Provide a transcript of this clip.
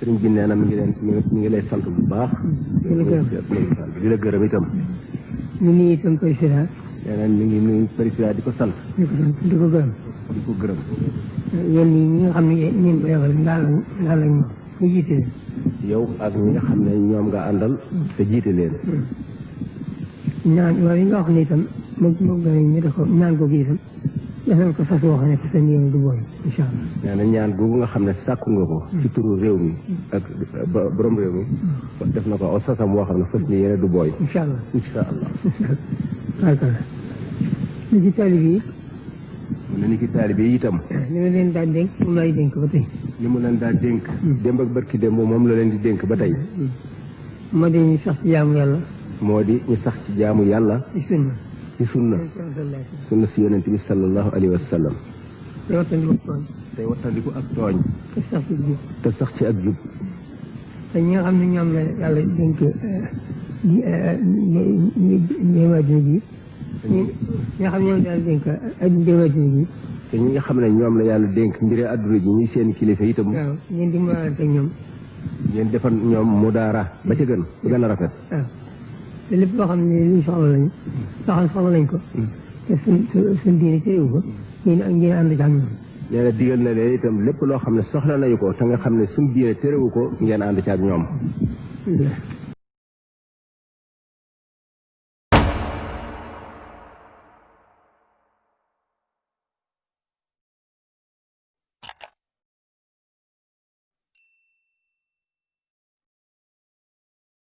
sëriñ bi nee na mi ngi lay sant bu baax. di la gërëm itam. ñu ngi itam président. nee na mi ngi nuyu président di ko sant. di ko gërëm. di ko gërëm. yéen ñi nga xam ne ñun ko yabal ndaal lañ mu jiite leen. yow ak ñi nga xam ne ñoom nga àndal. te jiite leen. ñaan yooyu nga wax ne itam moom gën a ñu def ko ñaan ko gi itam defal ko sas woo xam ne te seen yéen du booy incha allah. nee na ñaan googu nga xam ne sàkku nga ko. ci turu réew mi ak borom réew mi. def na ko aw sasam woo xam ne fas ni yéene du booy. incha allah incha allah. barkala li ci taalib yi. mu ne ni ki taalibe yi itam. li ma leen daan dénk moom laay dénk ba tey. li mu leen daa dénk. démb ak barki démb moom la leen di dénk ba tey. moo di ñu sax ci jaamu yàlla. moo di ñu sax ci jaamu yàlla. ci sunna. ci sunna. sunna si yonent bi sallallahu alayhi wa sallam. te wattandiku tooñ. tey wattandiku ak tooñ. te sax ci jub. te sax ci ak jub. te ñi nga xam ne ñoom la yàlla dénk njéemaatine ji. ñi nga xam ne ñoom la yàlla dénk njéemaatine ji. te ñi nga xam ne ñoom la yàlla dénk mbiri àdduna ji ñi seen kilifa itam. waaw ngeen di mënalante ak ñoom. ngeen defal ñoom mudaara ba ca gën ba gën a rafet. waaw te lépp loo xam ne luñ soxla lañu. soxla nañ ko. te suñ diine téyewu ko. ngeen ànd ci ak ñoom. nee na digal na leen itam lépp loo xam ne soxla nañu ko te nga xam ne suñ diine térewu ko ngeen ànd ci ak ñoom.